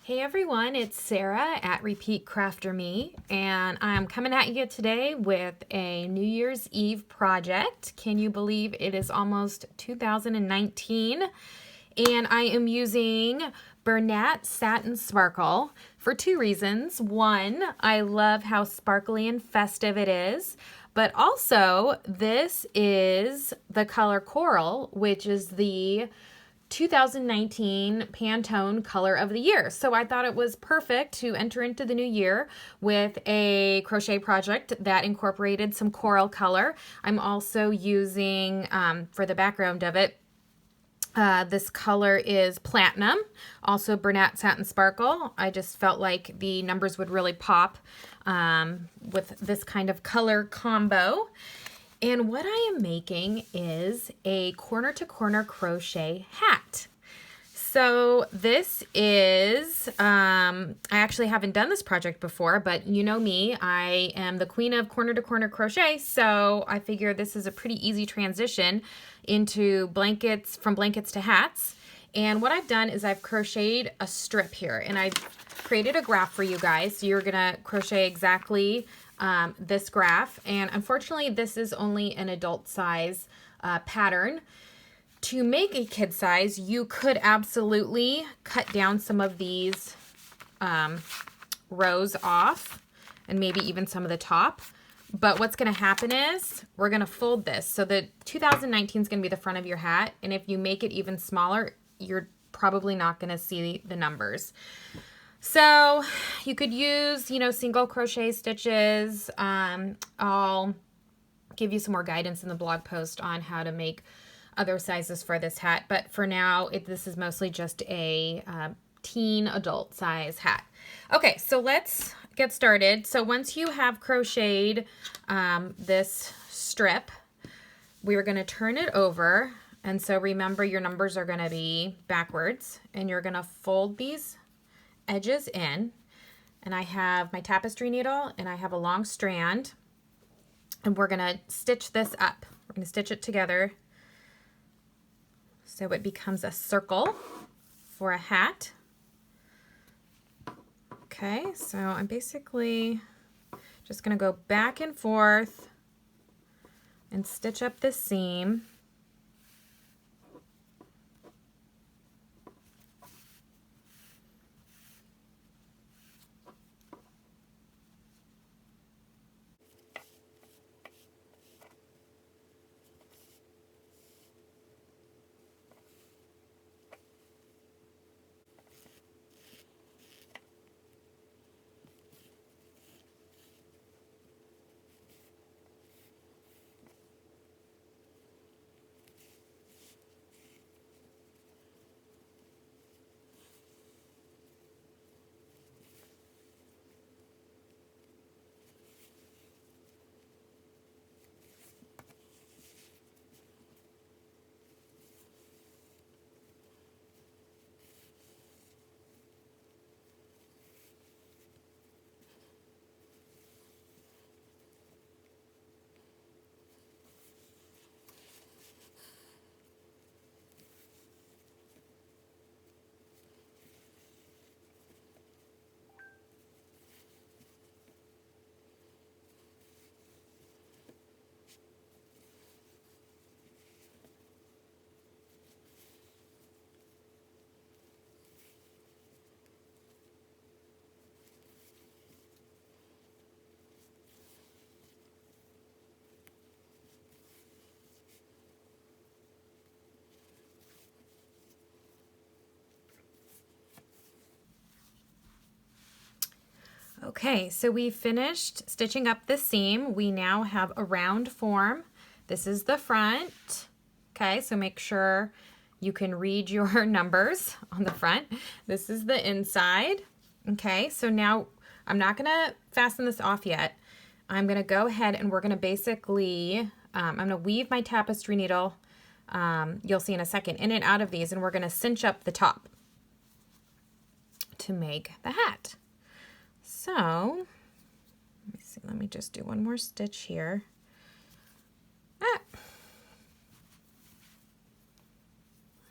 Hey everyone, it's Sarah at Repeat Crafter Me, and I'm coming at you today with a New Year's Eve project. Can you believe it is almost 2019? And I am using Bernat Satin Sparkle for two reasons. One, I love how sparkly and festive it is, but also this is the color Coral, which is the 2019 Pantone Color of the Year. So I thought it was perfect to enter into the new year with a crochet project that incorporated some coral color. I'm also using, for the background of it, this color is Platinum, also Bernat Satin Sparkle. I just felt like the numbers would really pop with this kind of color combo. And what I am making is a corner-to-corner crochet hat. So this is, I actually haven't done this project before, but you know me, I am the queen of corner-to-corner crochet, so I figure this is a pretty easy transition into blankets, from blankets to hats. And what I've done is I've crocheted a strip here, and I've created a graph for you guys. So you're gonna crochet exactly this graph, and unfortunately this is only an adult size pattern. To make a kid size, you could absolutely cut down some of these rows off and maybe even some of the top. But what's going to happen is we're going to fold this. So the 2019 is going to be the front of your hat. And if you make it even smaller, you're probably not going to see the numbers. So you could use, single crochet stitches. I'll give you some more guidance in the blog post on how to make other sizes for this hat. But for now, this is mostly just a teen adult size hat. Okay, so let's get started. So once you have crocheted this strip, we're going to turn it over. And so remember, your numbers are going to be backwards, and you're going to fold these edges in. And I have my tapestry needle and I have a long strand, and we're going to stitch this up. We're going to stitch it together so it becomes a circle for a hat. Okay, so I'm basically just going to go back and forth and stitch up this seam. Okay, so we finished stitching up the seam. We now have a round form. This is the front. Okay, so make sure you can read your numbers on the front. This is the inside. Okay, so now I'm not gonna fasten this off yet. I'm gonna go ahead and we're gonna basically, I'm gonna weave my tapestry needle, you'll see in a second, in and out of these, and we're gonna cinch up the top to make the hat. So, let me just do one more stitch here. Have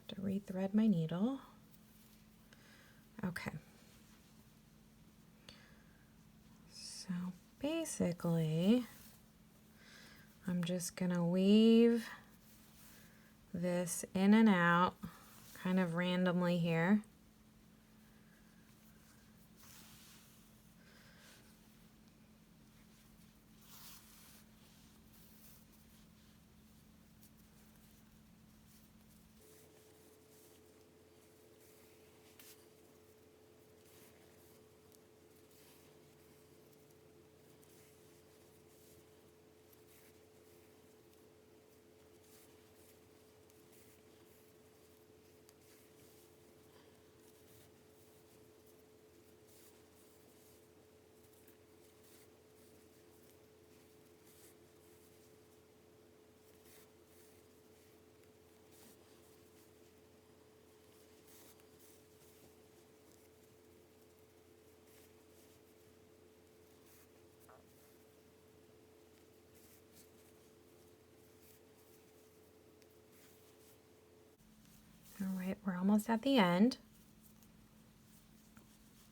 to rethread my needle. Okay. basically, I'm just gonna weave this in and out kind of randomly here. All right, we're almost at the end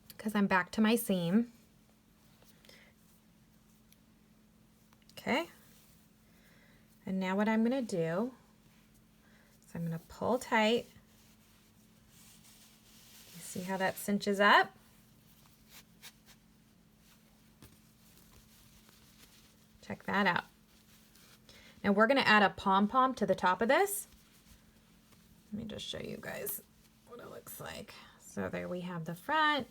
because I'm back to my seam. Okay, and now what I'm going to do is I'm going to pull tight. You see how that cinches up? Check that out. Now we're going to add a pom-pom to the top of this. Let me just show you guys what it looks like. So there we have the front.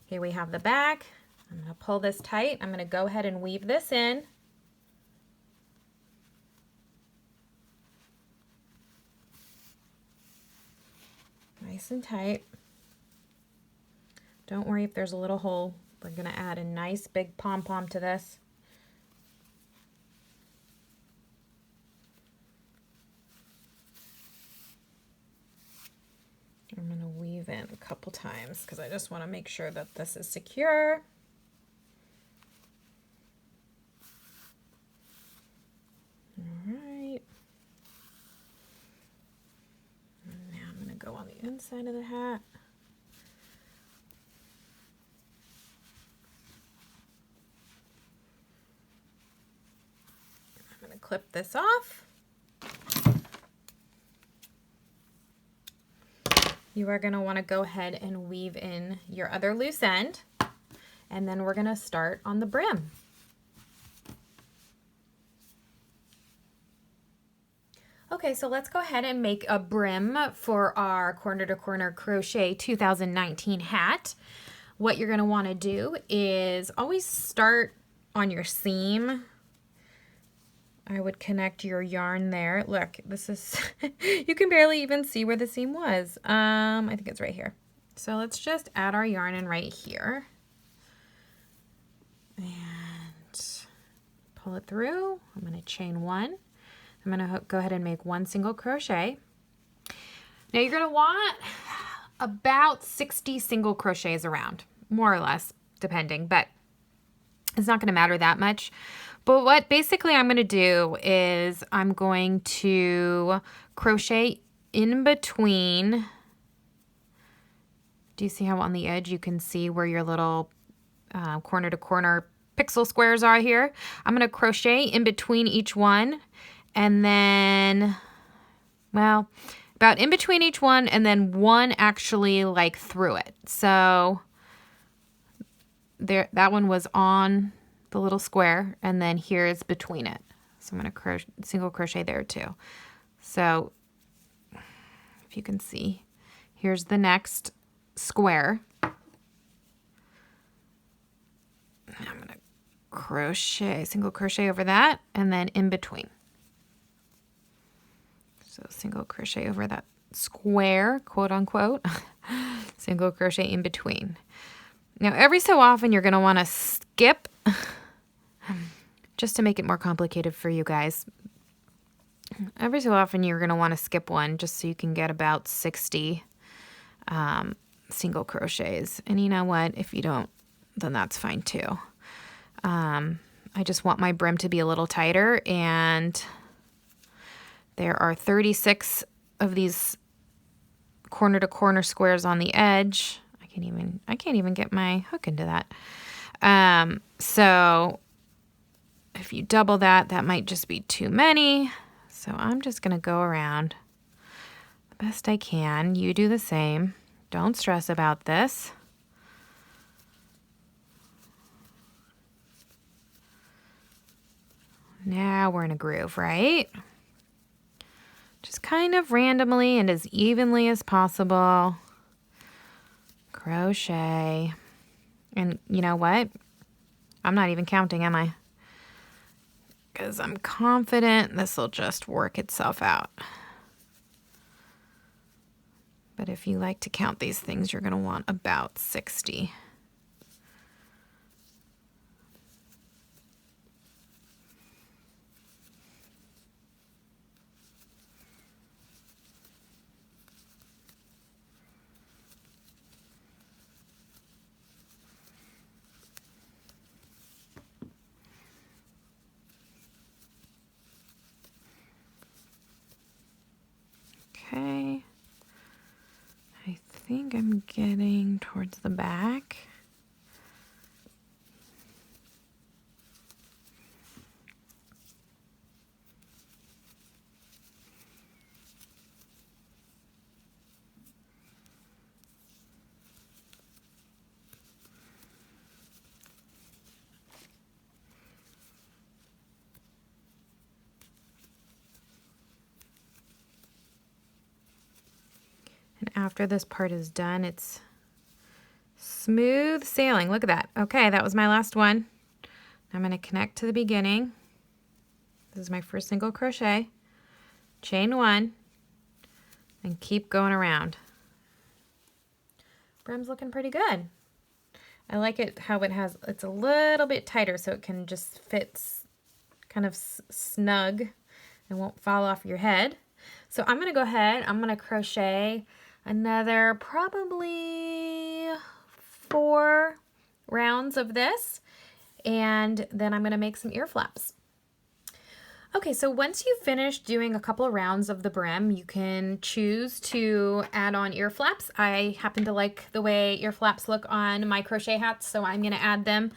Here we have the back. I'm going to pull this tight. I'm going to go ahead and weave this in. Nice and tight. Don't worry if there's a little hole. We're going to add a nice big pom-pom to this. I'm going to weave in a couple times because I just want to make sure that this is secure. All right. And now I'm going to go on the inside of the hat. I'm going to clip this off. You are going to want to go ahead and weave in your other loose end, and then we're going to start on the brim. Okay, so let's go ahead and make a brim for our corner to corner crochet 2019 hat. What you're going to want to do is always start on your seam. I would connect your yarn there. Look, this is, you can barely even see where the seam was. I think it's right here. So let's just add our yarn in right here. And pull it through. I'm going to chain one. I'm going to go ahead and make one single crochet. Now you're going to want about 60 single crochets around, more or less, depending, but it's not going to matter that much. But what basically I'm going to do is I'm going to crochet in between. Do you see how on the edge you can see where your little corner to corner pixel squares are here? I'm going to crochet in between each one, and then, well, about in between each one, and then one actually like through it. So there, that one was on the little square, and then here's between it. So I'm going to single crochet there too. So if you can see, here's the next square. I'm going to crochet, single crochet over that, and then in between. So single crochet over that square, quote unquote, single crochet in between. Now every so often you're going to want to skip just to make it more complicated for you guys. Every so often you're going to want to skip one just so you can get about 60 single crochets. And you know what? If you don't, then that's fine too. I just want my brim to be a little tighter, and there are 36 of these corner to corner squares on the edge. I can't even get my hook into that. So if you double that, that might just be too many. So I'm just going to go around the best I can. You do the same. Don't stress about this. Now we're in a groove, right? Just kind of randomly and as evenly as possible. Crochet. And you know what? I'm not even counting, am I? Because I'm confident this will just work itself out. But if you like to count these things, you're going to want about 60. Okay, I think I'm getting towards the back. And after this part is done, it's smooth sailing. Look at that. Okay, that was my last one. I'm going to connect to the beginning. This is my first single crochet. Chain one, and keep going around. Brim's looking pretty good. I like it how it's a little bit tighter so it can just fit kind of snug and won't fall off your head. So I'm going to go ahead, I'm going to crochet another probably 4 rounds of this, and then I'm going to make some ear flaps. Okay, so once you've finished doing a couple of rounds of the brim, you can choose to add on ear flaps. I happen to like the way ear flaps look on my crochet hats, so I'm going to add them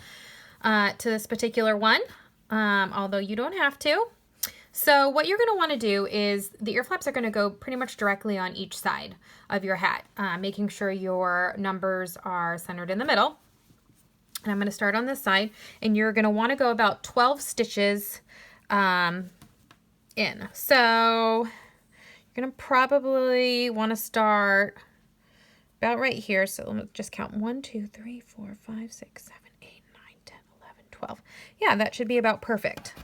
to this particular one, although you don't have to. So what you're going to want to do is the ear flaps are going to go pretty much directly on each side of your hat, making sure your numbers are centered in the middle. And I'm going to start on this side, and you're going to want to go about 12 stitches in. So you're going to probably want to start about right here. So let me just count 1, 2, 3, 4, 5, 6, 7, 8, 9, 10, 11, 12. Yeah, that should be about perfect.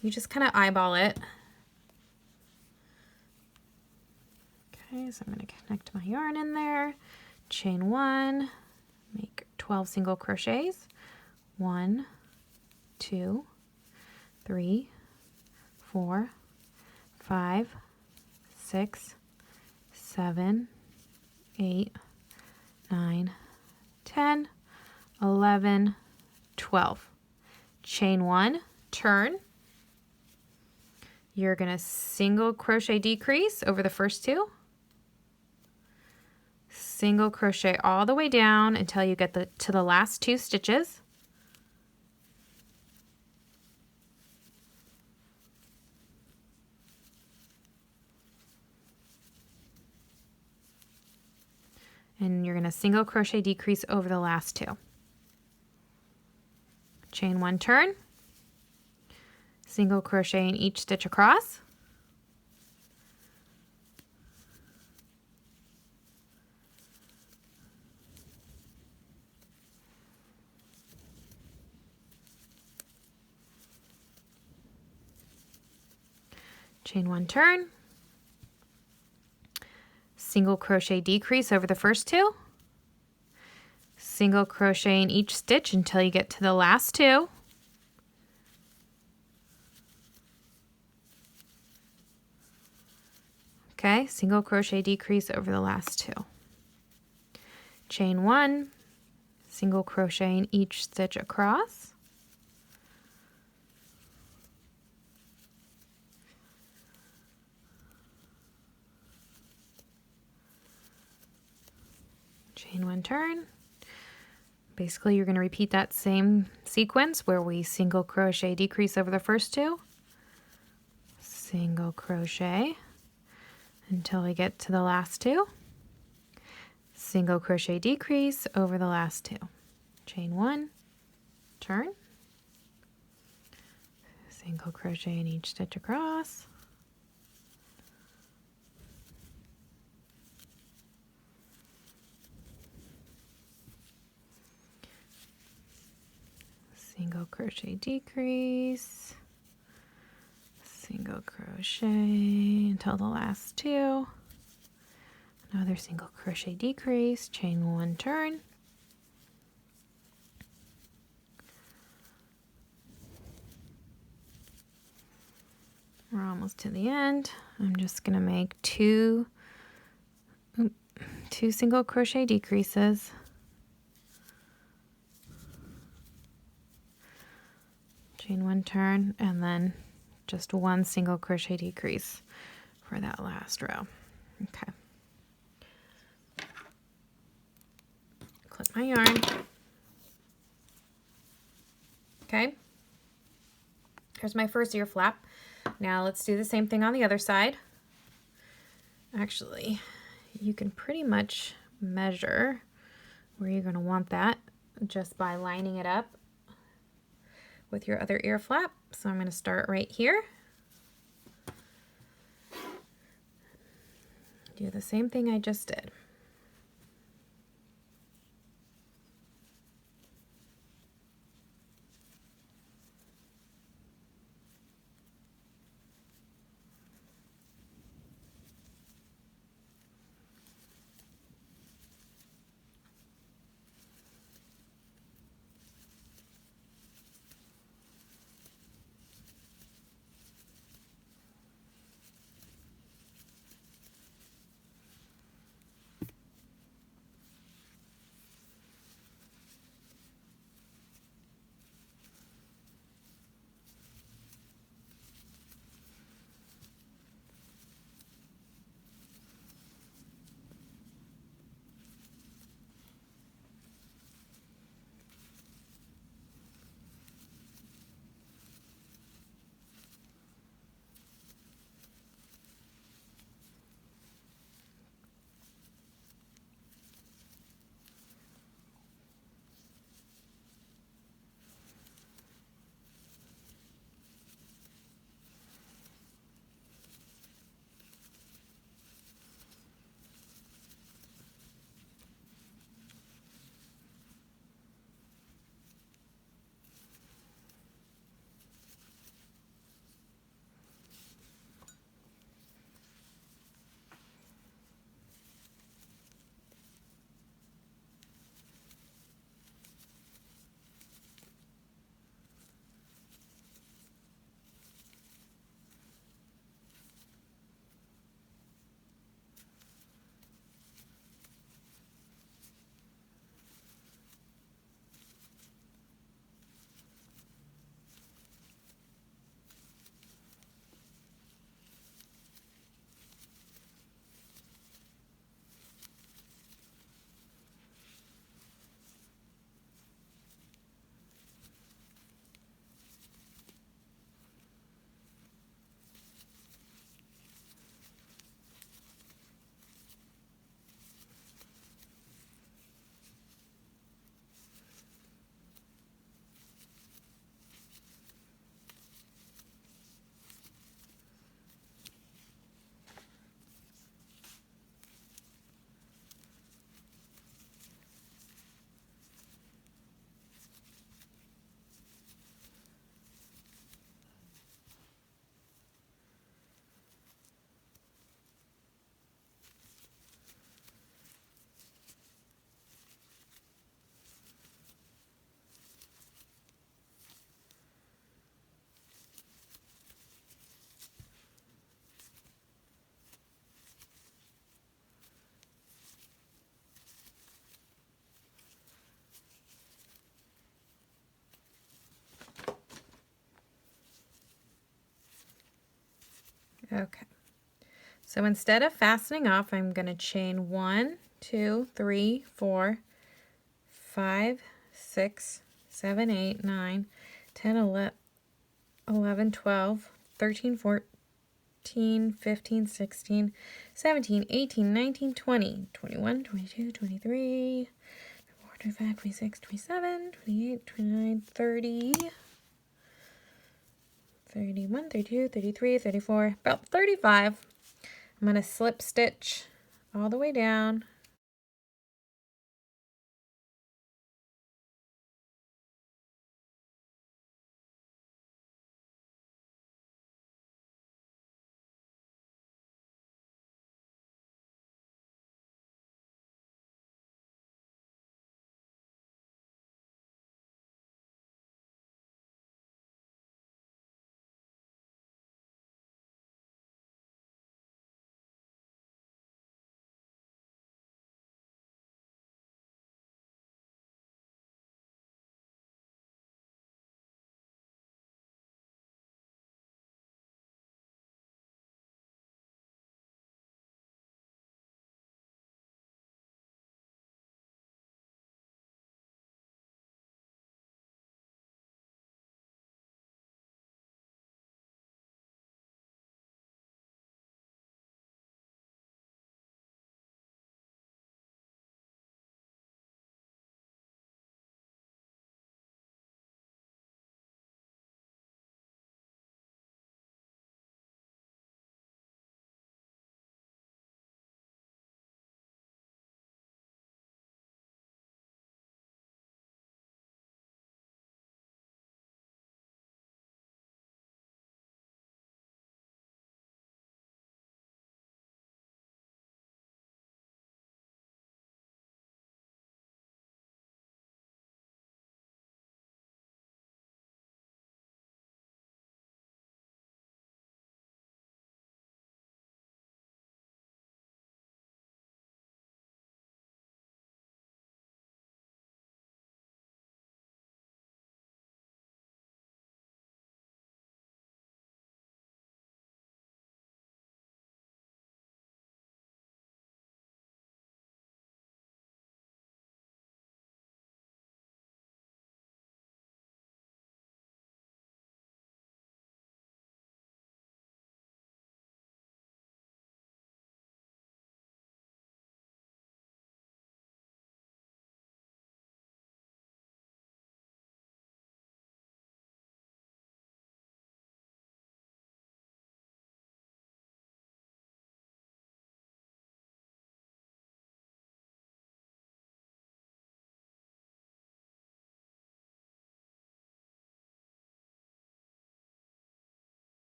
You just kind of eyeball it. Okay, so I'm going to connect my yarn in there, chain 1, make 12 single crochets. 1, 2, 3, 4, 5, 6, 7, 8, 9, 10, 11, 12. Chain 1, turn. You're going to single crochet decrease over the first 2. Single crochet all the way down until you get to the last 2 stitches. And you're going to single crochet decrease over the last 2. Chain 1, turn. Single crochet in each stitch across. Chain 1, turn. Single crochet decrease over the first 2. Single crochet in each stitch until you get to the last 2. Okay, single crochet decrease over the last 2. Chain 1, single crochet in each stitch across. Chain 1, turn. Basically, you're going to repeat that same sequence where we single crochet decrease over the first two, single crochet until we get to the last two, single crochet decrease over the last two, chain one, turn, single crochet in each stitch across, single crochet decrease, single crochet until the last two, another single crochet decrease, chain one, turn, we're almost to the end. I'm just going to make two single crochet decreases, chain one, turn, and then just one single crochet decrease for that last row. Okay. Clip my yarn. Okay. Here's my first ear flap. Now let's do the same thing on the other side. Actually, you can pretty much measure where you're going to want that just by lining it up with your other ear flap. So I'm going to start right here. Do the same thing I just did. Okay, so instead of fastening off, I'm going to chain 1, 2, 3, 4, 5, 6, 7, 8, 9, 10, 11, 12, 13, 14, 15, 16, 17, 18, 19, 20, 21, 22, 23, 24, 25, 26, 27, 28, 29, 30, 31, 32, 33, 34, about 35. I'm going to slip stitch all the way down.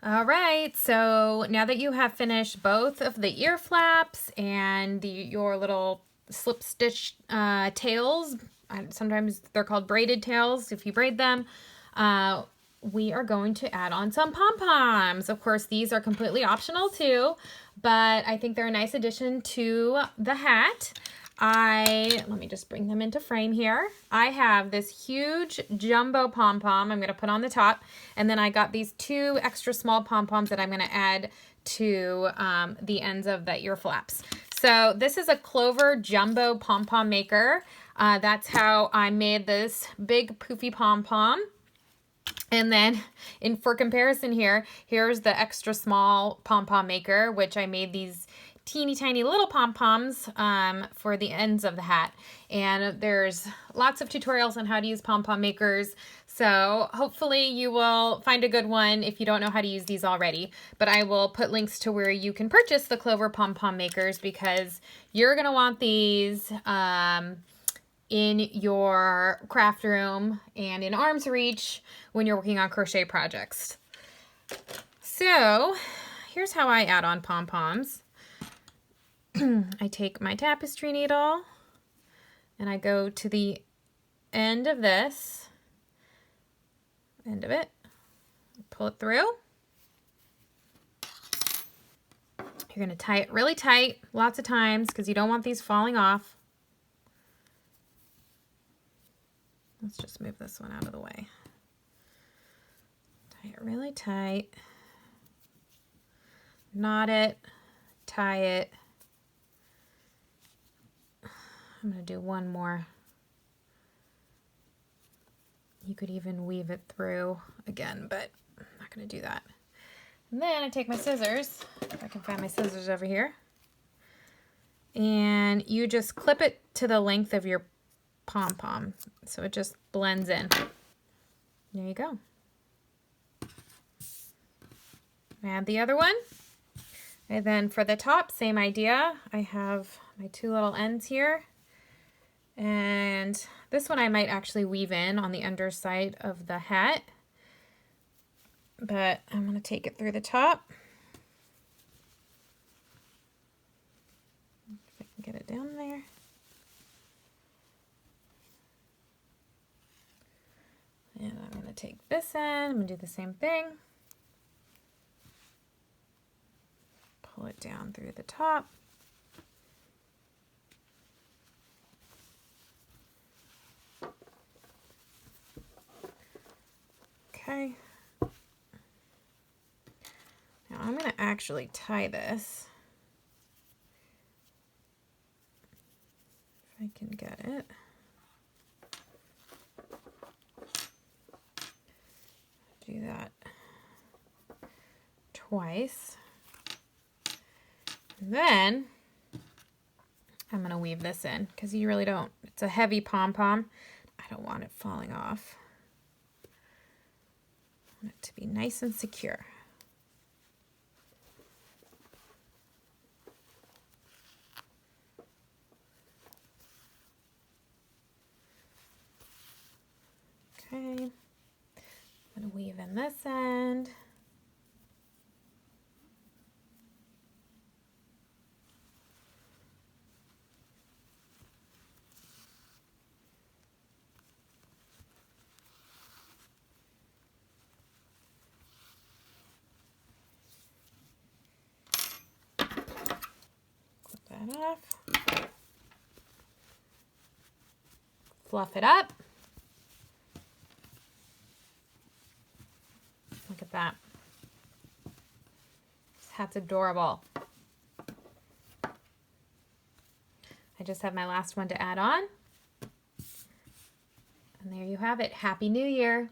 All right, so now that you have finished both of the ear flaps and your little slip stitch tails, sometimes they're called braided tails if you braid them, we are going to add on some pom-poms. Of course, these are completely optional too, but I think they're a nice addition to the hat. Let me just bring them into frame here. I have this huge jumbo pom-pom I'm going to put on the top, and then I got these 2 extra small pom-poms that I'm going to add to the ends of the ear flaps. So this is a Clover jumbo pom-pom maker. That's how I made this big poofy pom-pom. And then for comparison here, here's the extra small pom-pom maker, which I made these teeny tiny little pom-poms for the ends of the hat. And there's lots of tutorials on how to use pom-pom makers. So hopefully you will find a good one if you don't know how to use these already. But I will put links to where you can purchase the Clover pom-pom makers, because you're going to want these in your craft room and in arm's reach when you're working on crochet projects. So here's how I add on pom-poms. I take my tapestry needle and I go to the end of this, end of it, pull it through. You're going to tie it really tight lots of times because you don't want these falling off. Let's just move this one out of the way. Tie it really tight. Knot it, tie it. I'm going to do one more. You could even weave it through again, but I'm not going to do that. And then I take my scissors, if I can find my scissors over here, and you just clip it to the length of your pom-pom so it just blends in. There you go. Add the other one. And then for the top, same idea. I have my two little ends here. And this one I might actually weave in on the underside of the hat. But I'm going to take it through the top. If I can get it down there. And I'm going to take this end. I'm going to do the same thing. Pull it down through the top. Okay. Now I'm going to actually tie this. If I can get it. Do that twice. And then I'm going to weave this in because you really don't. It's a heavy pom-pom. I don't want it falling off. I want it to be nice and secure. Okay. I'm going to weave in this end. That off. Fluff it up. Look at that. This hat's adorable. I just have my last one to add on. And there you have it. Happy New Year.